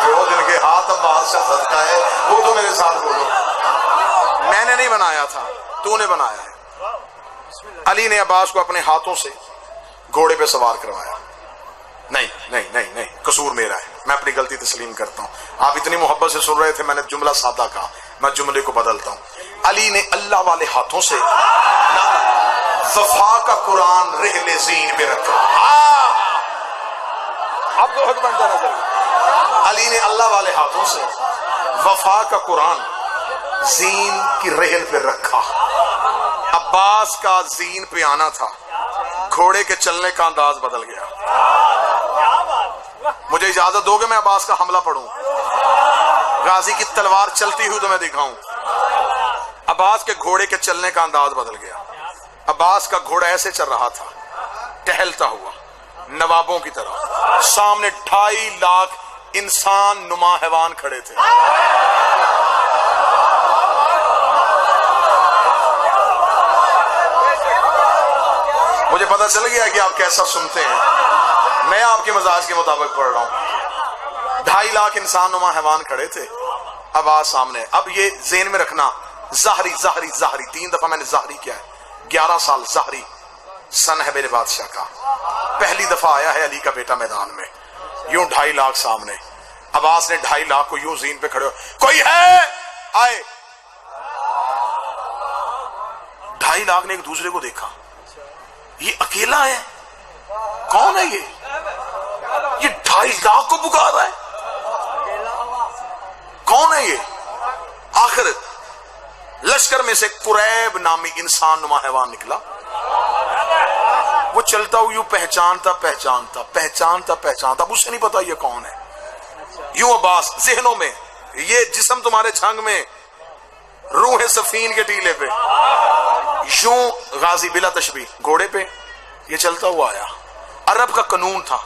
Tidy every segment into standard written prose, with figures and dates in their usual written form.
بیٹھے ہو جن کے ہاتھ عباس سے صدقہ ہے وہ تو میرے ساتھ بولو. میں نے نہیں بنایا تھا, تو نے بنایا ہے. علی نے عباس کو اپنے ہاتھوں سے گھوڑے پہ سوار کروایا. نہیں نہیں نہیں نہیں, قصور میرا ہے, میں اپنی غلطی تسلیم کرتا ہوں. آپ اتنی محبت سے سن رہے تھے, میں نے جملہ سادہ کہا, میں جملے کو بدلتا ہوں. علی نے اللہ والے ہاتھوں سے وفا کا قرآن رحل زین پہ رکھا. اب تو حق بنتا نظر. علی نے اللہ والے ہاتھوں سے وفا کا قرآن زین کی رحل پہ رکھا. عباس کا زین پہ آنا تھا, گھوڑے کے چلنے کا انداز بدل گیا. مجھے اجازت دو گے میں عباس کا حملہ پڑھوں, غازی کی تلوار چلتی ہوئی تو میں دکھاؤں. عباس کے گھوڑے کے چلنے کا انداز بدل گیا. عباس کا گھوڑا ایسے چل رہا تھا, ٹہلتا ہوا نوابوں کی طرح. سامنے 2.5 لاکھ انسان نما حیوان کھڑے تھے. مجھے پتا چل گیا کہ آپ کیسا سنتے ہیں, میں آپ کے مزاج کے مطابق پڑھ رہا ہوں. 2.5 لاکھ انسان نما حیوان کھڑے تھے, عباس سامنے. اب یہ ذہن میں رکھنا, ظاہری ظاہری ظاہری 3 دفعہ میں نے ظاہری کیا ہے. 11 سال ظاہری سن ہے میرے بادشاہ کا. پہلی دفعہ آیا ہے علی کا بیٹا میدان میں, یوں 2.5 لاکھ سامنے. عباس نے 2.5 لاکھ کو یوں زین پہ کھڑے ہو, کوئی ہے آئے. 2.5 لاکھ نے ایک دوسرے کو دیکھا, یہ اکیلا ہے, کون ہے یہ 2.5 لاکھ کو پکار رہا ہے, کون ہے یہ. آخر لشکر میں سے قریب نامی انسان نما حیوان نکلا. وہ چلتا ہوا یوں پہچانتا پہچانتا پہچانتا پہچانتا, اب اسے نہیں پتا یہ کون ہے. یوں عباس ذہنوں میں, یہ جسم تمہارے جھنگ میں, روح سفین کے ٹیلے پہ, یوں غازی بلا تشبیہ گھوڑے پہ یہ چلتا ہوا آیا. عرب کا قانون تھا,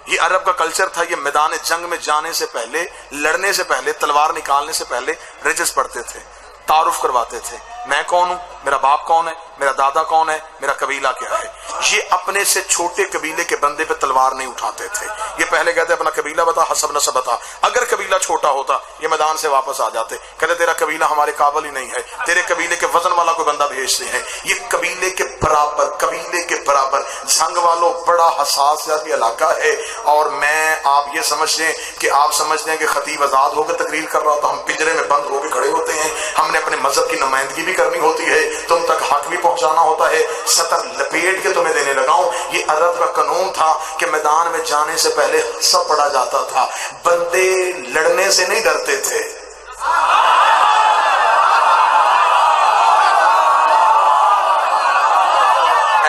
یہ عرب کا کلچر تھا, یہ میدان جنگ میں جانے سے پہلے, لڑنے سے پہلے, تلوار نکالنے سے پہلے رجس پڑھتے تھے, تعارف کرواتے تھے. میں کون ہوں, میرا باپ کون ہے, میرا دادا کون ہے, میرا قبیلہ کیا ہے. یہ اپنے سے چھوٹے قبیلے کے بندے پہ تلوار نہیں اٹھاتے تھے. یہ پہلے کہتے اپنا قبیلہ بتا, حسب نسب بتا. اگر قبیلہ چھوٹا ہوتا یہ میدان سے واپس آ جاتے, کہتے تیرا قبیلہ ہمارے قابل ہی نہیں ہے, تیرے قبیلے کے وزن والا کوئی بندہ بھیجتے ہیں. یہ قبیلے کے برابر, قبیلے کے برابر. سنگ والوں بڑا حساس علاقہ ہے, اور میں آپ یہ سمجھتے ہیں کہ آپ سمجھتے ہیں کہ خطیب آزاد ہو کر تقریر کر رہا ہوتا, ہم پنجرے میں بند ہو کے کھڑے ہوتے ہیں. ہم نے اپنے مذہب کی نمائندگی بھی کرنی ہوتی ہے, تم تک حق بھی پہنچانا ہوتا ہے. سطر لپیٹ کے تمہیں دینے لگا ہوں. یہ عرب کا قانون تھا کہ میدان میں جانے سے پہلے سب پڑھا جاتا تھا. بندے لڑنے سے نہیں ڈرتے تھے.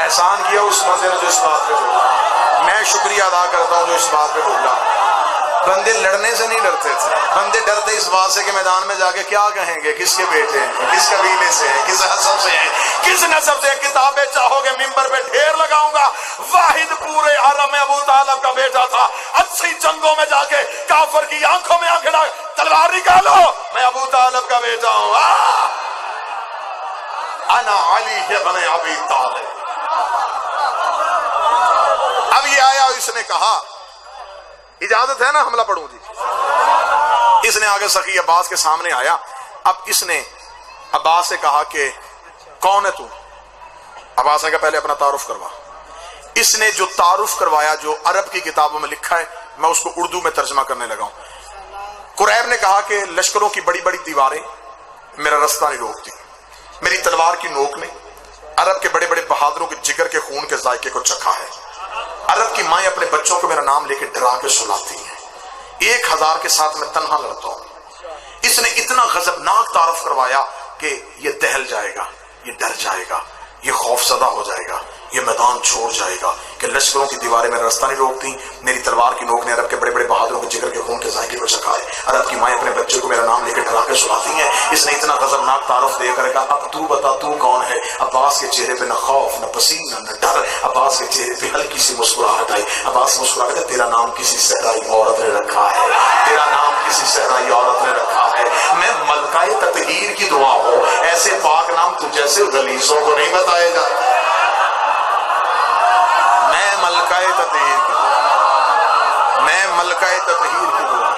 احسان کیا اس بندے نے جو اس بات پہ بولا, میں شکریہ ادا کرتا ہوں جو اس بات پہ بولا. بندے لڑنے سے نہیں ڈرتے تھے, بندے ڈرتے اس بات سے کہ میدان میں جا کے کیا کہیں گے, کس کے بیٹے ہیں, کس قبیلے سے ہیں, کس حسب سے ہیں, کس نسب سے. کتابیں چاہو گے ممبر پہ ڈھیر لگاؤں گا. واحد پورے حرم میں ابو طالب کا بیٹا تھا, 80 جنگوں میں جا کے کافر کی آنکھوں میں آنکھ ڈال, تلوار نکالو, میں ابو طالب کا بیٹا ہوں. انا علی ابن ابی طالب. اب یہ آیا اور اس نے کہا, اجازت ہے نا حملہ پڑھوں جی. اس نے آگے سخی عباس کے سامنے آیا. اب اس نے عباس سے کہا کہ کون ہے تو. عباس نے کہا پہلے اپنا تعارف کروا. اس نے جو تعارف کروایا, جو عرب کی کتابوں میں لکھا ہے, میں اس کو اردو میں ترجمہ کرنے لگا ہوں. قریب نے کہا کہ لشکروں کی بڑی بڑی دیواریں میرا رستہ نہیں روکتی, میری تلوار کی نوک نے عرب کے بڑے بڑے بہادروں کے جگر کے خون کے ذائقے کو چکھا ہے. عرب کی مائیں اپنے بچوں کو میرا نام لے کے ڈرا کے سلاتی ہیں. 1000 کے ساتھ میں تنہا لڑتا ہوں. اس نے اتنا غضبناک تعارف کروایا کہ یہ دہل جائے گا, یہ ڈر جائے گا, یہ خوف زدہ ہو جائے گا, یہ میدان چھوڑ جائے گا کہ لشکروں کی دیواریں میرا راستہ نہیں روکتی, میری تلوار کی نوک نے عرب کے بڑے بڑے بہادروں کے جگر کے خون کے ذائقے کو چکھا ہے. عرب کی مائیں اپنے بچے کو میرا نام لے کے ڈرا کے سلاتی ہیں. اس نے اتنا غضبناک تعارف دے کر کہا اب تو بتا تو کون ہے. عباس کے چہرے پہ نہ خوف نہ پسینہ نہ ڈر, عباس کے چہرے پہ ہلکی سی مسکراہٹ آئی. عباس مسکرا کے تیرا نام کسی صحرائی عورت نے رکھا ہے, تیرا نام کسی صحرائی عورت نے رکھا ہے. میں ملکہ تطہیر کی دعا ہو, ایسے پاک نام تجھ جیسے غلیظوں کو نہیں بتائے جاتے. میں ملکہ تطہیر کی دعا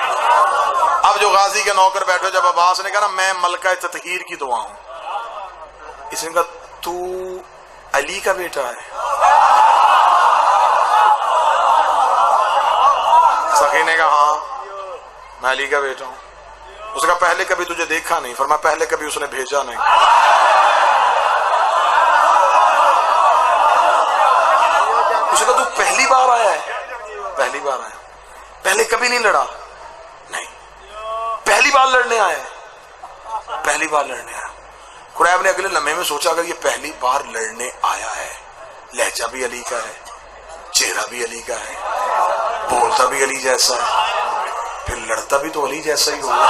اب جو غازی کے نوکر بیٹھے، جب عباس نے کہا نا میں ملکہ تطہیر کی دعا ہوں، اس نے کہا تو علی کا بیٹا ہے؟ سخی نے کہا ہاں میں علی کا بیٹا ہوں۔ اس نے کہا پہلے کبھی تجھے دیکھا نہیں؟ فرمایا پہلے کبھی اس نے بھیجا نہیں۔ اس نے کہا تو پہلی بار آیا ہے؟ پہلی بار آیا۔ پہلے کبھی نہیں لڑا؟ نہیں۔ پہلی بار لڑنے آیا ہے؟ پہلی بار لڑنے آیا۔ قریب نے اگلے لمحے میں سوچا اگر یہ پہلی بار لڑنے آیا ہے، لہجہ بھی علی کا ہے، چہرہ بھی علی کا ہے، بولتا بھی علی جیسا ہے، پھر لڑتا بھی تو علی جیسا ہی ہوگا۔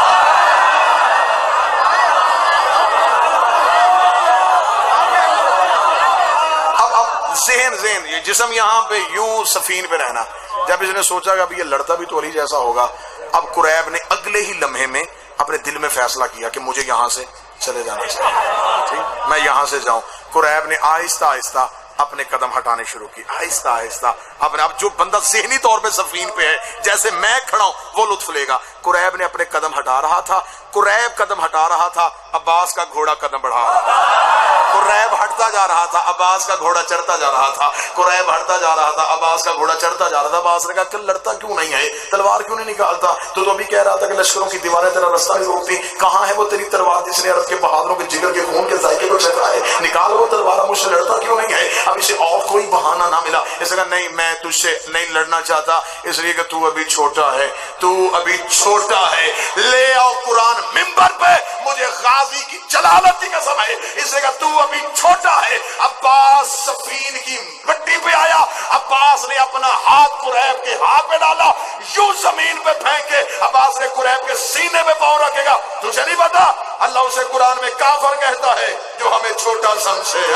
اب ذہن یہ جسم یہاں پہ یوں سفین پہ رہنا، جب اس نے سوچا کہ اب یہ لڑتا بھی تو علی جیسا ہوگا، اب قریب نے اگلے ہی لمحے میں اپنے دل میں فیصلہ کیا کہ مجھے یہاں سے چلے جانا چاہیے، میں یہاں سے جاؤں۔ قریب نے آہستہ آہستہ اپنے قدم ہٹانے شروع کی، آہستہ آہستہ اپنے، اب جو بندہ ذہنی طور پہ سفین پہ ہے جیسے میں کھڑا ہوں وہ لطف لے گا۔ قریب نے اپنے قدم ہٹا رہا تھا، قریب قدم ہٹا رہا تھا، عباس کا گھوڑا قدم بڑھا رہا تھا۔ قریب ہٹتا جا رہا تھا، عباس کا گھوڑا چڑھتا جا رہا تھا، قریب ہٹتا جا رہا تھا، عباس کا گھوڑا چڑھتا جا رہا تھا۔ عباس نے کہا کہ لڑتا کیوں نہیں ہے، تلوار کیوں نہیں نکالتا؟ تو ابھی کہہ رہا تھا کہ لشکروں کی دیواریں تیرا رستہ نہیں روکتی، کہاں ہے وہ تیری تلوار جس نے عرب کے بہادروں کے جگر کے خون کے ذائقے کو چکھا ہے؟ نکال وہ تلوار، مجھ سے لڑتا کیوں نہیں ہے؟ اب اسے اور کوئی بہانہ نہ ملا، اس نے کہا نہیں میں تجھ سے نہیں لڑنا چاہتا، اس لیے کہ تو ابھی چھوٹا ہے، تو ابھی چھوٹا ہے۔ لے آؤ قرآن ممبر پہ، مجھے غازی کی جلالت کی قسم ہے، اس نے کہا تو ابھی چھوٹا ہے۔ عباس سفین کی مٹی پہ آیا، عباس نے اپنا ہاتھ قریب کے ہاتھ پہ ڈالا، یوں زمین پہ پھینکے عباس نے قریب کے سینے پہ پاؤں رکھے گا۔ تجھے نہیں پتا اللہ اسے قرآن میں کافر کہتا ہے جو ہمیں چھوٹا سمجھے۔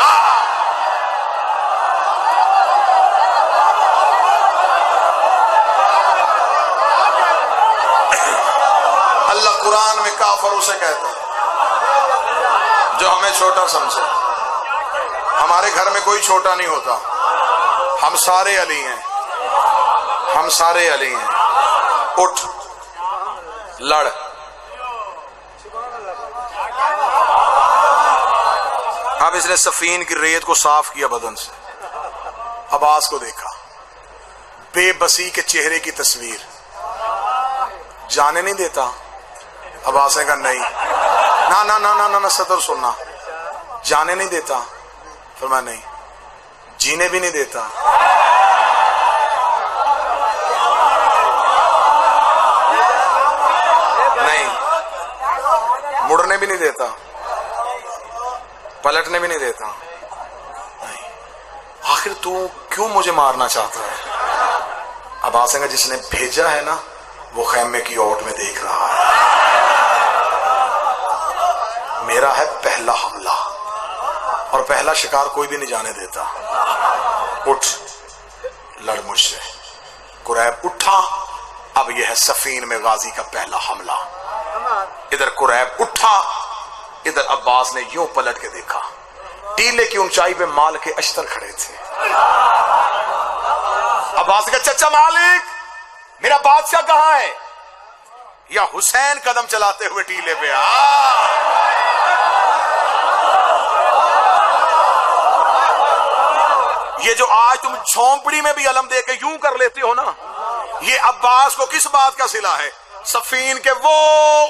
اللہ قرآن میں کافر اسے کہتا ہے جو ہمیں چھوٹا سمجھے۔ ہمارے گھر میں کوئی چھوٹا نہیں ہوتا، ہم سارے علی ہیں، ہم سارے علی ہیں۔ اٹھ لڑ۔ اب اس نے سفین کی ریت کو صاف کیا بدن سے، عباس کو دیکھا، بے بسی کے چہرے کی تصویر، جانے نہیں دیتا۔ عباس نے کہا نہیں، نا نا نا نا نا صدر سننا، جانے نہیں دیتا؟ فرمایا نہیں، جینے بھی نہیں دیتا۔ نہیں، مڑنے بھی نہیں دیتا، پلٹنے بھی نہیں دیتا۔ نہیں، آخر تو کیوں مجھے مارنا چاہتا ہے؟ عباس نے کہا جس نے بھیجا ہے نا وہ خیمے کی اوٹ میں دیکھ رہا ہے، میرا ہے پہلا حملہ اور پہلا شکار کوئی بھی نہیں جانے دیتا۔ اٹھ لڑ مجھ سے۔ قریب اٹھا، اب یہ ہے سفین میں غازی کا پہلا حملہ۔ ادھر قریب اٹھا، ادھر عباس نے یوں پلٹ کے دیکھا، ٹیلے کی اونچائی پہ مال کے اشتر کھڑے تھے۔ عباس نے کہا چچا مالک میرا بادشاہ کہاں ہے؟ یا حسین قدم چلاتے ہوئے ٹیلے پہ یہ جو آج تم جھونپڑی میں بھی علم دے کے یوں کر لیتے ہو نا، یہ عباس کو کس بات کا صلہ ہے؟ سفین کے وہ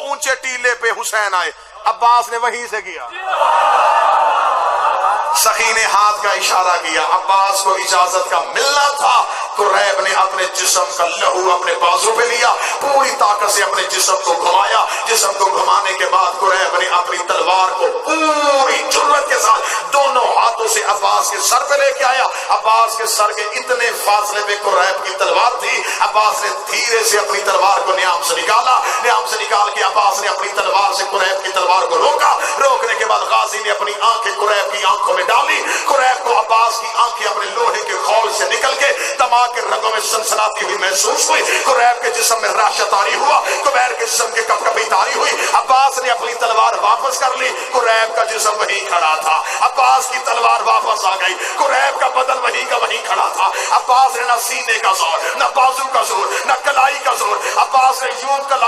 اونچے ٹیلے پہ حسین آئے، عباس نے وہیں سے کیا، سخی نے ہاتھ کا اشارہ کیا، عباس کو اجازت کا ملنا تھا۔ قریب نے اپنے جسم کا لہو اپنے بازو پہ لیا، پوری طاقت سے اپنے جسم کو گھمایا، جسم کو گھمانے کے بعد قریب نے اپنی تلوار کو پوری جرأت کے ساتھ دونوں ہاتھوں سے عباس کے سر پہ لے کے آیا۔ عباس کے سر کے اتنے فاصلے پہ قریب کی تلوار تھی، عباس نے دھیرے سے اپنی تلوار کو نیام سے نکالا، نیام سے نکال کے عباس نے اپنی تلوار سے قریب کی تلوار کو روکا، روکنے کے بعد غازی نے اپنی آنکھیں قریب کی آنکھوں میں ڈالی، قریب کو عباس کی آنکھیں اپنے لوہے کے خول سے نکل کے دماغ کے رگوں میں سنسناتی ہوئی محسوس ہوئی، قریب کے جسم میں رعشہ طاری ہوا، قبیر کے جسم کے کپکپی طاری ہوئی۔ عباس نے اپنی تلوار واپس کر لی، قریب کا جسم وہیں کھڑا تھا، عباس کی تلوار واپس آ گئی، قریب کا بدن وہیں کا وہیں کھڑا تھا۔ عباس نے نہ سینے کا زور، نہ بازو کا زور، نہ کلائی کا زور، عباس نے یوں کلائی